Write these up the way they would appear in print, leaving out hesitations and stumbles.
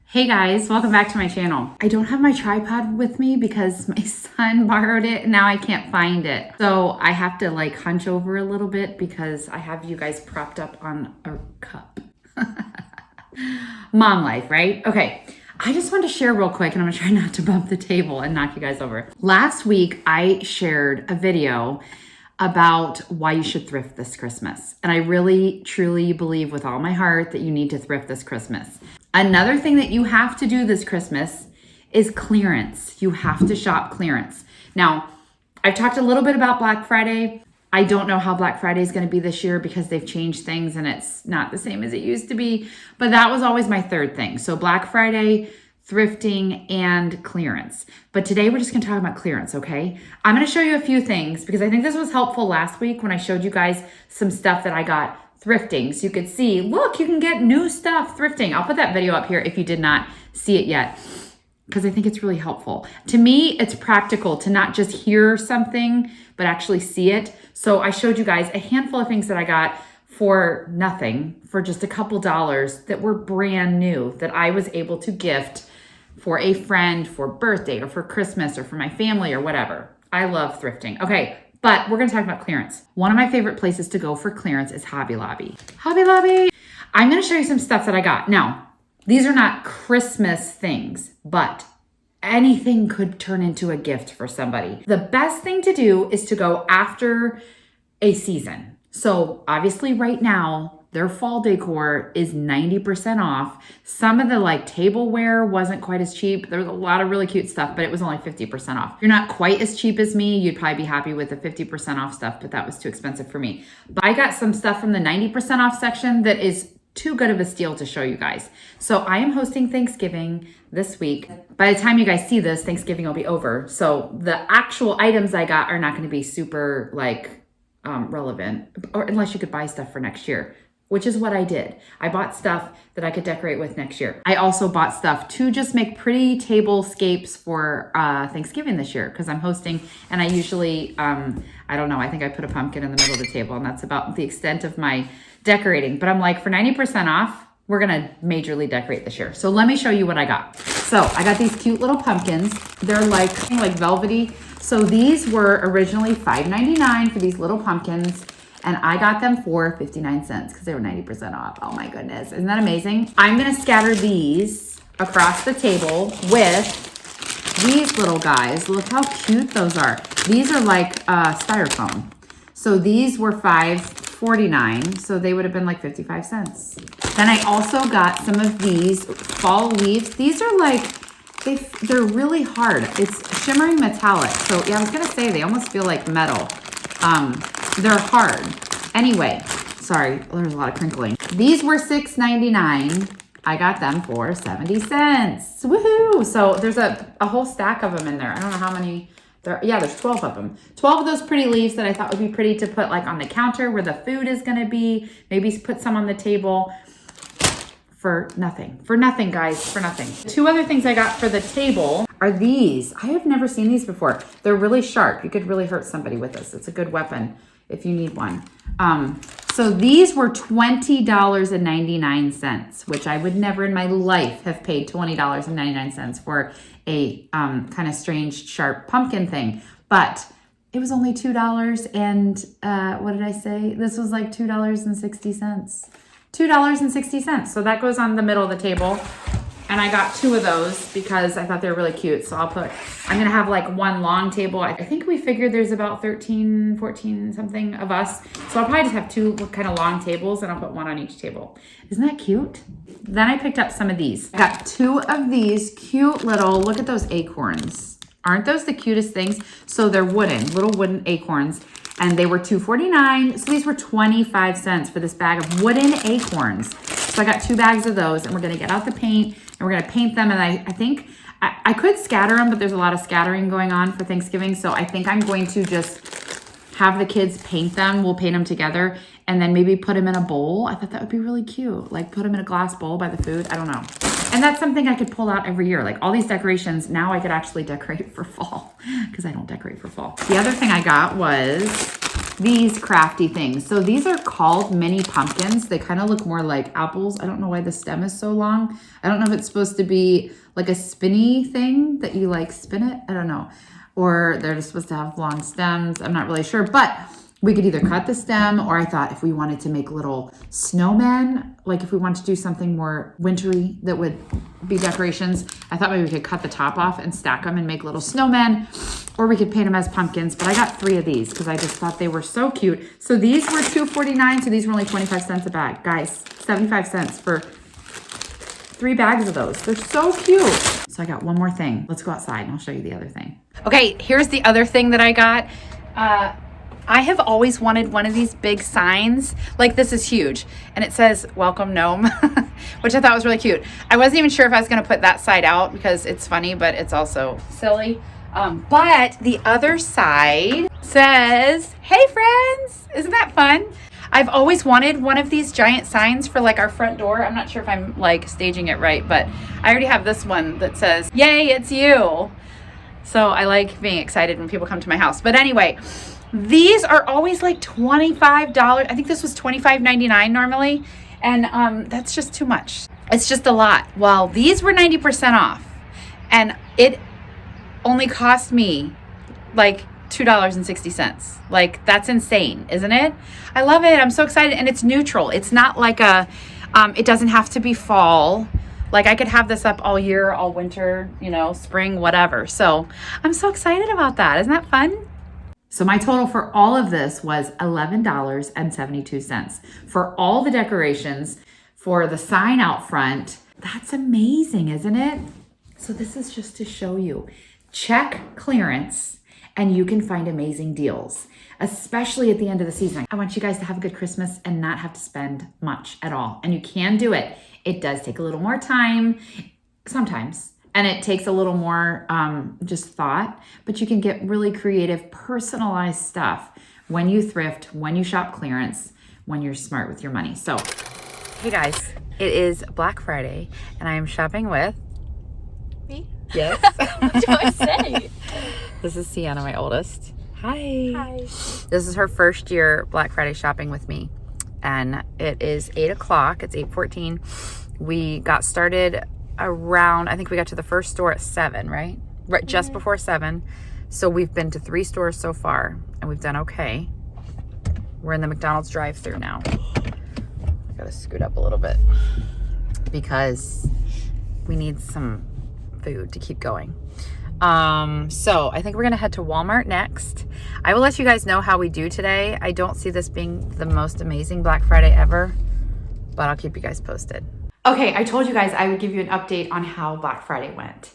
Hey guys, welcome back to my channel. I don't have my tripod with me because my son borrowed it and now I can't find it. So I have to like hunch over a little bit because I have you guys propped up on a cup. Mom life, right? Okay. I just wanted to share real quick and I'm gonna try not to bump the table and knock you guys over. Last week, I shared a video about why you should thrift this Christmas. And I really, truly believe with all my heart that you need to thrift this Christmas. Another thing that you have to do this Christmas is clearance. You have to shop clearance. Now, I've talked a little bit about Black Friday. I don't know how Black Friday is going to be this year because they've changed things and it's not the same as it used to be. But that was always my third thing. So Black Friday, thrifting, and clearance. But today we're just going to talk about clearance, okay? I'm going to show you a few things because I think this was helpful last week when I showed you guys some stuff that I got thrifting. So you could see, look, you can get new stuff thrifting. I'll put that video up here if you did not see it yet because I think it's really helpful. To me, it's practical to not just hear something, but actually see it. So I showed you guys a handful of things that I got for nothing, for just a couple dollars that were brand new that I was able to gift for a friend for birthday or for Christmas or for my family or whatever. I love thrifting. Okay, but we're gonna talk about clearance. One of my favorite places to go for clearance is Hobby Lobby. Hobby Lobby. I'm gonna show you some stuff that I got. Now, these are not Christmas things, but anything could turn into a gift for somebody. The best thing to do is to go after a season. So obviously right now, their fall decor is 90% off. Some of the like tableware wasn't quite as cheap. There was a lot of really cute stuff, but it was only 50% off. If you're not quite as cheap as me, you'd probably be happy with the 50% off stuff, but that was too expensive for me. But I got some stuff from the 90% off section that is too good of a steal to show you guys. So I am hosting Thanksgiving this week. By the time you guys see this, Thanksgiving will be over. So the actual items I got are not going to be super like relevant, or unless you could buy stuff for next year, which is what I did. I bought stuff that I could decorate with next year. I also bought stuff to just make pretty tablescapes for Thanksgiving this year because I'm hosting and I usually, I don't know, I think I put a pumpkin in the middle of the table and that's about the extent of my decorating. But I'm like, for 90% off, we're gonna majorly decorate this year. So let me show you what I got. So I got these cute little pumpkins. They're like velvety. So these were originally $5.99 for these little pumpkins. And I got them for 59 cents because they were 90% off. Oh my goodness. Isn't that amazing? I'm going to scatter these across the table with these little guys. Look how cute those are. These are like styrofoam. So these were $5.49. So they would have been like 55 cents. Then I also got some of these fall leaves. These are like, they're really hard. It's shimmering metallic. So yeah, I was going to say they almost feel like metal. They're hard. Anyway, sorry, there's a lot of crinkling. These were $6.99. I got them for 70 cents. Woohoo! So there's a whole stack of them in there. I don't know how many there. Yeah, there's 12 of them. 12 of those pretty leaves that I thought would be pretty to put like on the counter where the food is going to be. Maybe put some on the table. For nothing. For nothing, guys. For nothing. Two other things I got for the table are these. I have never seen these before. They're really sharp. You could really hurt somebody with this. It's a good weapon if you need one. So these were $20.99, which I would never in my life have paid $20.99 for a kind of strange, sharp pumpkin thing. But it was only $2 and what did I say? This was like $2.60. $2.60. So that goes on the middle of the table. And I got two of those because I thought they were really cute. So I'm going to have like one long table. I think we figured there's about 13, 14 something of us. So I'll probably just have two kind of long tables and I'll put one on each table. Isn't that cute? Then I picked up some of these. I got two of these cute little, look at those acorns. Aren't those the cutest things? So they're wooden, little wooden acorns. And they were $2.49. So these were 25 cents for this bag of wooden acorns. So I got two bags of those and we're gonna get out the paint and we're gonna paint them. And I think I could scatter them, but there's a lot of scattering going on for Thanksgiving. So I think I'm going to just have the kids paint them. We'll paint them together and then maybe put them in a bowl. I thought that would be really cute. Like put them in a glass bowl by the food. I don't know. And that's something I could pull out every year. Like all these decorations, now I could actually decorate for fall because I don't decorate for fall. The other thing I got was these crafty things. So these are called mini pumpkins. They kind of look more like apples. I don't know why the stem is so long. I don't know if it's supposed to be like a spinny thing that you like spin it. I don't know. Or they're just supposed to have long stems. I'm not really sure, but we could either cut the stem, or I thought if we wanted to make little snowmen, like if we wanted to do something more wintry that would be decorations, I thought maybe we could cut the top off and stack them and make little snowmen, or we could paint them as pumpkins. But I got 3 of these because I just thought they were so cute. So these were $2.49, so these were only 25 cents a bag. Guys, 75 cents for 3 bags of those. They're so cute. So I got one more thing. Let's go outside and I'll show you the other thing. Okay, here's the other thing that I got. I have always wanted one of these big signs. Like, this is huge. And it says, "Welcome Gnome," which I thought was really cute. I wasn't even sure if I was going to put that side out because it's funny, but it's also silly. But the other side says, "Hey friends." Isn't that fun? I've always wanted one of these giant signs for like our front door. I'm not sure if I'm like staging it right, but I already have this one that says, "Yay, it's you." So I like being excited when people come to my house. But anyway, these are always like $25. I think this was $25.99 normally. And that's just too much. It's just a lot. Well, these were 90% off. And it only cost me like $2.60. Like, that's insane, isn't it? I love it. I'm so excited. And it's neutral. It's not like it doesn't have to be fall. Like, I could have this up all year, all winter, you know, spring, whatever. So I'm so excited about that. Isn't that fun? So my total for all of this was $11.72 for all the decorations, for the sign out front. That's amazing, isn't it? So this is just to show you. Check clearance and you can find amazing deals, especially at the end of the season. I want you guys to have a good Christmas and not have to spend much at all. And you can do it. It does take a little more time sometimes, and it takes a little more just thought, but you can get really creative, personalized stuff when you thrift, when you shop clearance, when you're smart with your money. So, hey guys, it is Black Friday, and I am shopping with me. Yes. What do I say? This is Sienna, my oldest. Hi. Hi. This is her first year Black Friday shopping with me. And it is 8 o'clock. It's 8:14. We got started around, I think we got to the first store at 7, right? Right, just before 7. So we've been to 3 stores so far, and we've done okay. We're in the McDonald's drive-thru now. I gotta scoot up a little bit because we need some food to keep going. So I think we're gonna head to Walmart next. I will let you guys know how we do today. I don't see this being the most amazing Black Friday ever, but I'll keep you guys posted. Okay, I told you guys I would give you an update on how Black Friday went.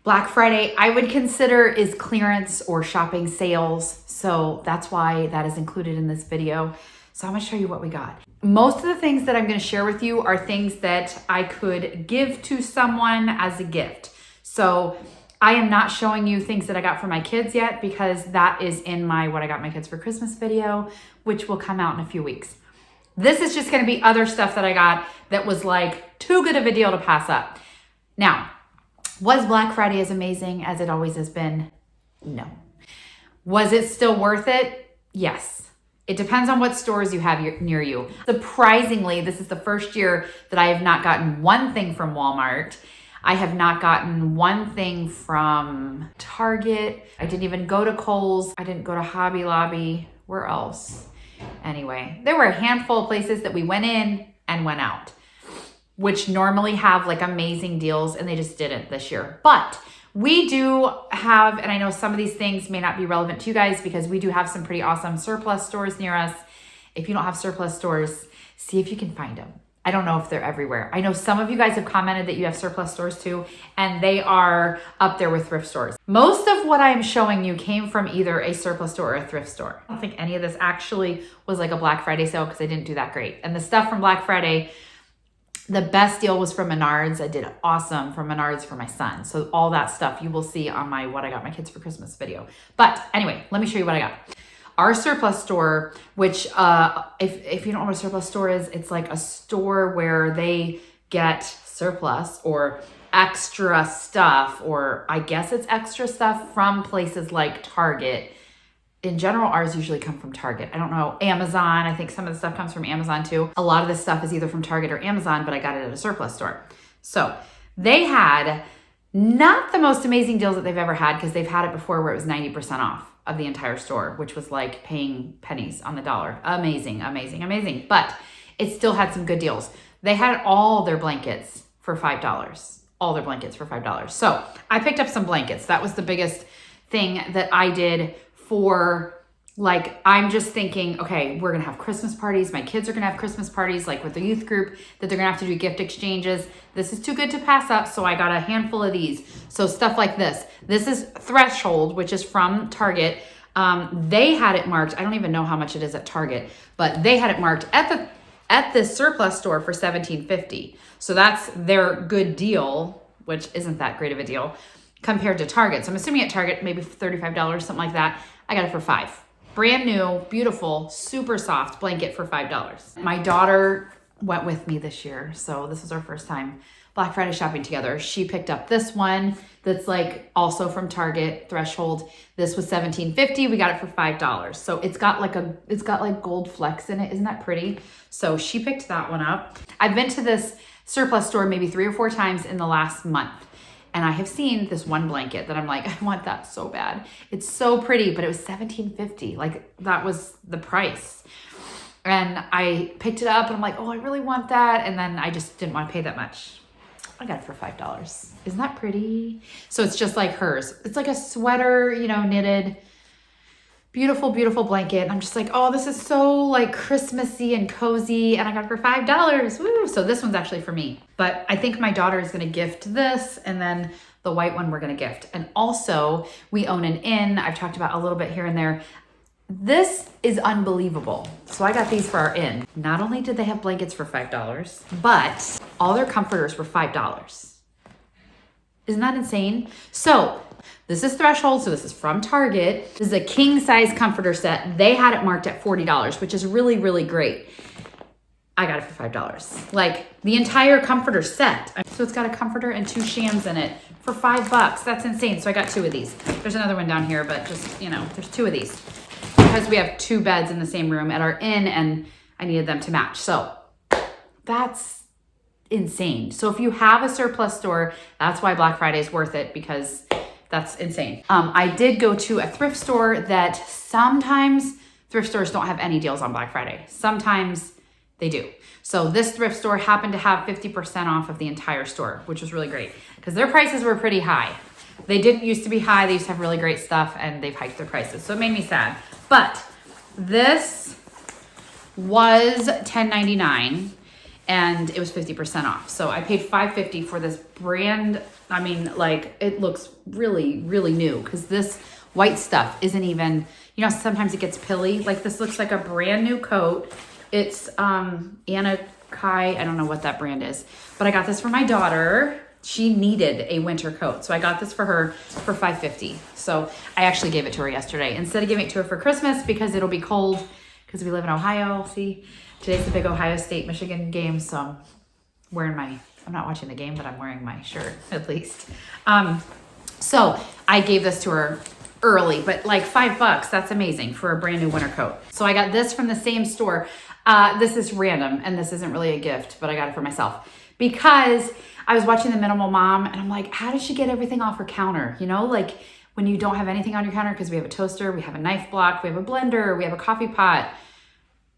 Black Friday, I would consider, is clearance or shopping sales. So that's why that is included in this video. So I'm gonna show you what we got. Most of the things that I'm gonna share with you are things that I could give to someone as a gift. So I am not showing you things that I got for my kids yet because that is in my What I Got My Kids for Christmas video, which will come out in a few weeks. This is just gonna be other stuff that I got that was like too good of a deal to pass up. Now, was Black Friday as amazing as it always has been? No. Was it still worth it? Yes. It depends on what stores you have near you. Surprisingly, this is the first year that I have not gotten one thing from Walmart. I have not gotten one thing from Target. I didn't even go to Kohl's. I didn't go to Hobby Lobby. Where else? Anyway, there were a handful of places that we went in and went out, which normally have like amazing deals, and they just didn't this year. But we do have, and I know some of these things may not be relevant to you guys because we do have some pretty awesome surplus stores near us. If you don't have surplus stores, see if you can find them. I don't know if they're everywhere. I know some of you guys have commented that you have surplus stores too, and they are up there with thrift stores. Most of what I'm showing you came from either a surplus store or a thrift store. I don't think any of this actually was like a Black Friday sale because I didn't do that great. And the stuff from Black Friday, the best deal was from Menards. I did awesome from Menards for my son. So all that stuff you will see on my What I Got My Kids for Christmas video. But anyway, let me show you what I got. Our surplus store, which if you don't know what a surplus store is, it's like a store where they get surplus or extra stuff, or I guess it's extra stuff from places like Target. in general, ours usually come from Target. I don't know, Amazon. I think some of the stuff comes from Amazon too. A lot of this stuff is either from Target or Amazon, but I got it at a surplus store. So they had not the most amazing deals that they've ever had, because they've had it before where it was 90% off of the entire store, which was like paying pennies on the dollar. Amazing, amazing, amazing. But it still had some good deals. They had all their blankets for $5. All their blankets for $5. So I picked up some blankets. That was the biggest thing that I did for, like, I'm just thinking, okay, we're gonna have Christmas parties. My kids are gonna have Christmas parties, like with the youth group, that they're gonna have to do gift exchanges. This is too good to pass up, so I got a handful of these. So stuff like this. This is Threshold, which is from Target. They had it marked, I don't even know how much it is at Target, but they had it marked at the surplus store for $17.50. So that's their good deal, which isn't that great of a deal compared to Target. So I'm assuming at Target, maybe $35, something like that. I got it for $5. Brand new, beautiful, super soft blanket for $5. My daughter went with me this year, so this was our first time Black Friday shopping together. She picked up this one that's like also from Target, Threshold. This was $17.50. We got it for $5. So it's got like gold flecks in it. Isn't that pretty? So she picked that one up. I've been to this surplus store maybe 3 or 4 times in the last month. And I have seen this one blanket that I'm like, I want that so bad. It's so pretty, but it was $17.50. Like, that was the price. And I picked it up and I'm like, oh, I really want that. And then I just didn't want to pay that much. I got it for $5. Isn't that pretty? So it's just like hers. It's like a sweater, knitted, beautiful, beautiful blanket. And I'm just like, oh, this is so like Christmassy and cozy. And I got it for $5. Woo! So this one's actually for me. But I think my daughter is going to gift this. And then the white one we're going to gift. And also we own an inn. I've talked about a little bit here and there. This is unbelievable. So I got these for our inn. Not only did they have blankets for $5, but all their comforters were $5. Isn't that insane? So this is Threshold. So this is from Target. This is a king size comforter set. They had it marked at $40, which is really, really great. I got it for $5. Like the entire comforter set. So it's got a comforter and 2 shams in it for $5. That's insane. So I got 2 of these. There's another one down here, but just, there's 2 of these. Because we have 2 beds in the same room at our inn and I needed them to match. So that's insane. So if you have a surplus store, that's why Black Friday is worth it, because that's insane. I did go to a thrift store that sometimes thrift stores don't have any deals on Black Friday. Sometimes they do. So this thrift store happened to have 50% off of the entire store, which was really great because their prices were pretty high. They didn't used to be high. They used to have really great stuff and they've hiked their prices. So it made me sad. But this was $10.99 and it was 50% off. So I paid $5.50 for this brand. I mean, like, it looks really, really new because this white stuff isn't even, sometimes it gets pilly. Like, this looks like a brand new coat. It's Anna Kai. I don't know what that brand is, but I got this for my daughter. She needed a winter coat. So I got this for her for $5.50. So I actually gave it to her yesterday instead of giving it to her for Christmas because it'll be cold because we live in Ohio. See, today's the big Ohio State Michigan game. So I'm wearing I'm not watching the game, but I'm wearing my shirt at least. So I gave this to her early, but like $5, that's amazing for a brand new winter coat. So I got this from the same store. This is random and this isn't really a gift, but I got it for myself because I was watching The Minimal Mom and I'm like, how does she get everything off her counter? Like when you don't have anything on your counter, because we have a toaster, we have a knife block, we have a blender, we have a coffee pot,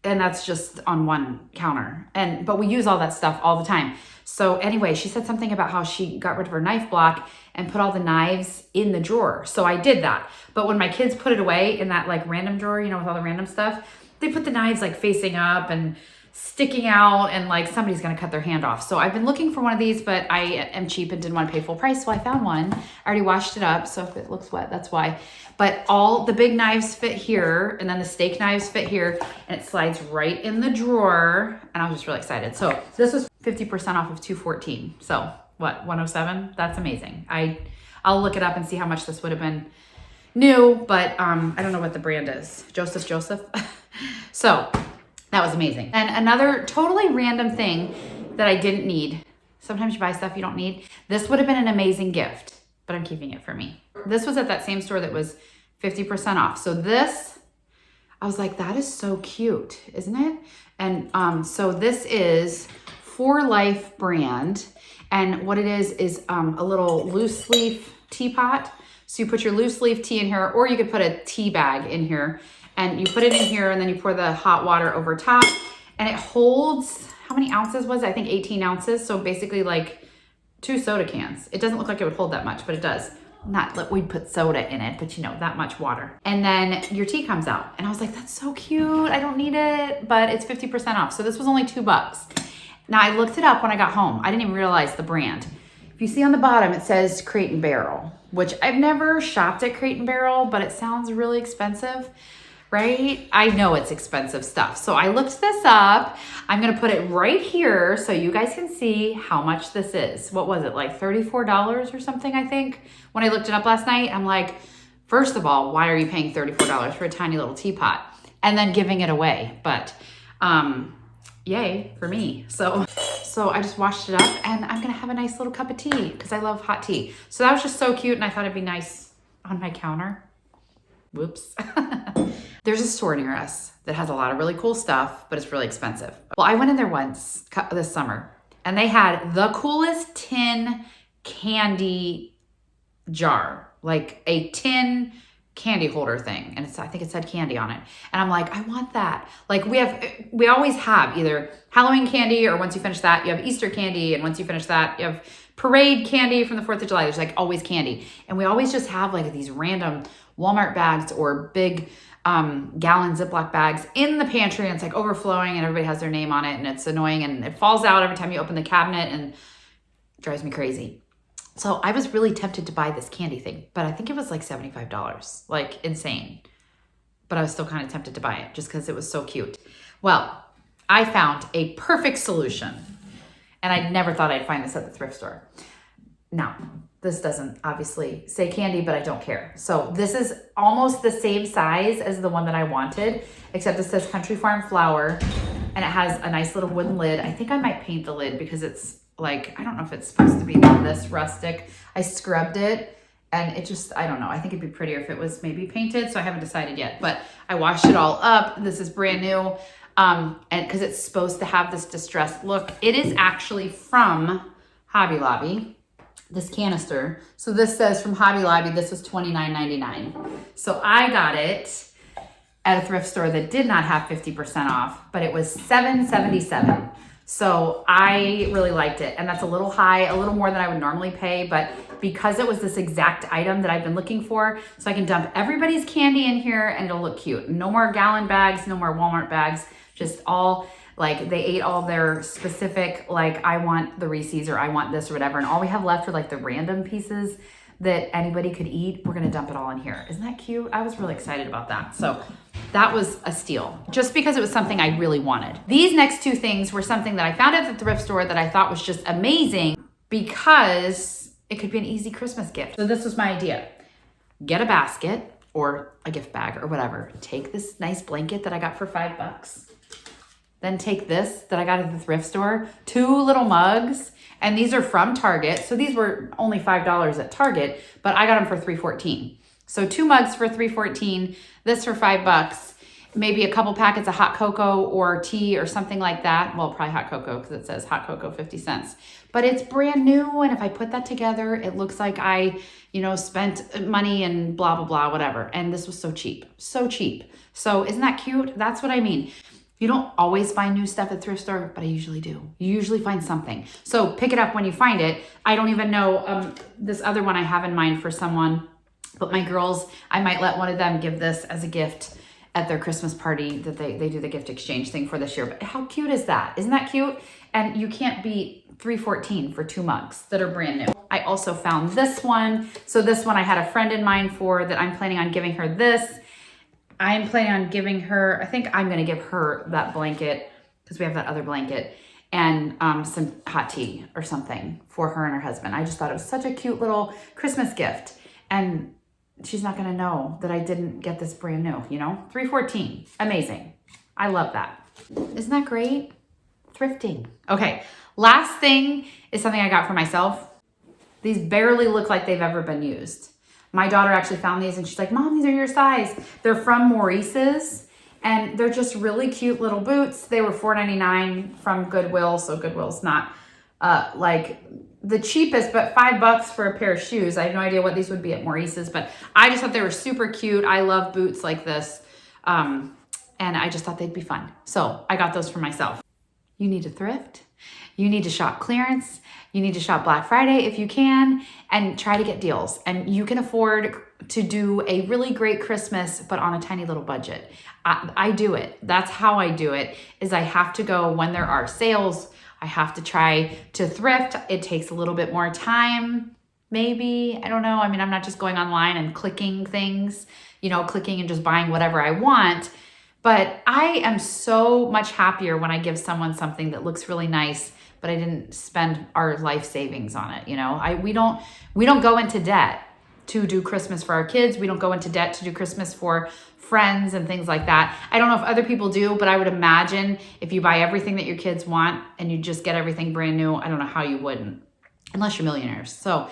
and that's just on one counter. But we use all that stuff all the time. So anyway, she said something about how she got rid of her knife block and put all the knives in the drawer. So I did that. But when my kids put it away in that like random drawer, with all the random stuff, they put the knives like facing up and sticking out and like somebody's gonna cut their hand off. So I've been looking for one of these, but I am cheap and didn't want to pay full price. So I found one. I already washed it up. So if it looks wet, that's why. But all the big knives fit here and then the steak knives fit here and it slides right in the drawer. And I was just really excited. So this was 50% off of $214. So what, $107? That's amazing. I'll look it up and see how much this would have been new, but I don't know what the brand is. Joseph. So that was amazing. And another totally random thing that I didn't need. Sometimes you buy stuff you don't need. This would have been an amazing gift, but I'm keeping it for me. This was at that same store that was 50% off. So this, I was like, that is so cute, isn't it? And so this is For Life brand. And what it is a little loose leaf teapot. So you put your loose leaf tea in here, or you could put a tea bag in here, and you put it in here, and then you pour the hot water over top, and it holds, how many ounces was it? I think 18 ounces. So basically like 2 soda cans. It doesn't look like it would hold that much, but it does. Not that we'd put soda in it, but you know, that much water. And then your tea comes out. And I was like, that's so cute. I don't need it, but it's 50% off. So this was only $2. Now I looked it up when I got home. I didn't even realize the brand. If you see on the bottom, it says Crate and Barrel, which I've never shopped at Crate and Barrel, but it sounds really expensive, right? I know it's expensive stuff. So I looked this up. I'm gonna put it right here so you guys can see how much this is. What was it, like $34 or something, I think? When I looked it up last night, I'm like, first of all, why are you paying $34 for a tiny little teapot? And then giving it away, but yay for me. So I just washed it up, and I'm gonna have a nice little cup of tea because I love hot tea. So that was just so cute, and I thought it'd be nice on my counter. Whoops. There's a store near us that has a lot of really cool stuff, but it's really expensive. Well, I went in there once this summer, and they had the coolest tin candy jar, like a tin candy holder thing. And I think it said candy on it. And I'm like, I want that. Like we always have either Halloween candy, or once you finish that, you have Easter candy. And once you finish that, you have parade candy from the 4th of July. There's like always candy. And we always just have like these random Walmart bags or big gallon Ziploc bags in the pantry, and it's like overflowing, and everybody has their name on it, and it's annoying, and it falls out every time you open the cabinet, and it drives me crazy. So I was really tempted to buy this candy thing, but I think it was like $75, like insane. But I was still kind of tempted to buy it just because it was so cute. Well, I found a perfect solution, and I never thought I'd find this at the thrift store. Now, this doesn't obviously say candy, but I don't care. So this is almost the same size as the one that I wanted, except it says Country Farm Flour, and it has a nice little wooden lid. I think I might paint the lid because it's like, I don't know if it's supposed to be this rustic. I scrubbed it, and it just, I don't know. I think it'd be prettier if it was maybe painted, so I haven't decided yet. But I washed it all up. This is brand new, and because it's supposed to have this distressed look. It is actually from Hobby Lobby. This canister. So this says from Hobby Lobby, this was $29.99. So I got it at a thrift store that did not have 50% off, but it was $7.77. So I really liked it. And that's a little high, a little more than I would normally pay, but because it was this exact item that I've been looking for, so I can dump everybody's candy in here and it'll look cute. No more gallon bags, no more Walmart bags, just all like they ate all their specific, like I want the Reese's or I want this or whatever. And all we have left are like the random pieces that anybody could eat. We're gonna dump it all in here. Isn't that cute? I was really excited about that. So that was a steal, just because it was something I really wanted. These next two things were something that I found at the thrift store that I thought was just amazing because it could be an easy Christmas gift. So this was my idea. Get a basket or a gift bag or whatever. Take this nice blanket that I got for $5. Then take this that I got at the thrift store, 2 little mugs, and these are from Target. So these were only $5 at Target, but I got them for $3.14. So 2 mugs for $3.14, this for $5, maybe a couple packets of hot cocoa or tea or something like that. Well, probably hot cocoa because it says hot cocoa 50 cents. But it's brand new, and if I put that together, it looks like I, spent money and blah, blah, blah, whatever. And this was so cheap, so cheap. So isn't that cute? That's what I mean. You don't always find new stuff at thrift store, but I usually do. You usually find something. So pick it up when you find it. I don't even know this other one I have in mind for someone, but my girls, I might let one of them give this as a gift at their Christmas party that they do the gift exchange thing for this year. But how cute is that? Isn't that cute? And you can't beat $3.14 for 2 mugs that are brand new. I also found this one. So this one I had a friend in mind for that I'm planning on giving her this. I'm planning on giving her, I think I'm going to give her that blanket because we have that other blanket and some hot tea or something for her and her husband. I just thought it was such a cute little Christmas gift. And she's not going to know that I didn't get this brand new, $3.14. Amazing. I love that. Isn't that great? Thrifting. Okay. Last thing is something I got for myself. These barely look like they've ever been used. My daughter actually found these and she's like, Mom, these are your size. They're from Maurice's and they're just really cute little boots. They were $4.99 from Goodwill. So Goodwill's not like the cheapest, but $5 for a pair of shoes. I have no idea what these would be at Maurice's, but I just thought they were super cute. I love boots like this. And I just thought they'd be fun. So I got those for myself. You need to thrift. You need to shop clearance. You need to shop Black Friday if you can, and try to get deals. And you can afford to do a really great Christmas, but on a tiny little budget. I do it. That's how I do it, is I have to go when there are sales. I have to try to thrift. It takes a little bit more time, maybe. I don't know. I mean, I'm not just going online and clicking things, clicking and just buying whatever I want. But I am so much happier when I give someone something that looks really nice, but I didn't spend our life savings on it. We don't go into debt to do Christmas for our kids. We don't go into debt to do Christmas for friends and things like that. I don't know if other people do, but I would imagine if you buy everything that your kids want and you just get everything brand new, I don't know how you wouldn't, unless you're millionaires. So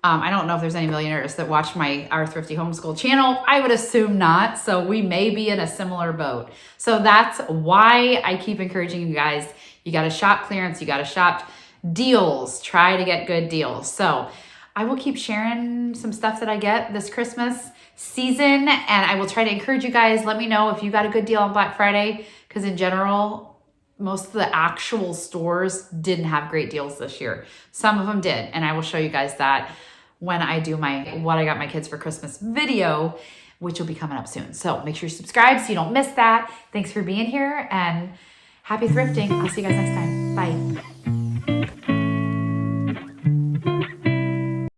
I don't know if there's any millionaires that watch our Thrifty Homeschool channel. I would assume not. So we may be in a similar boat. So that's why I keep encouraging you guys. You got to shop clearance. You got to shop deals. Try to get good deals. So I will keep sharing some stuff that I get this Christmas season, and I will try to encourage you guys. Let me know if you got a good deal on Black Friday, because in general, most of the actual stores didn't have great deals this year. Some of them did, and I will show you guys that when I do my what I got my kids for Christmas video, which will be coming up soon. So make sure you subscribe so you don't miss that. Thanks for being here, and happy thrifting. I'll see you guys next time. Bye.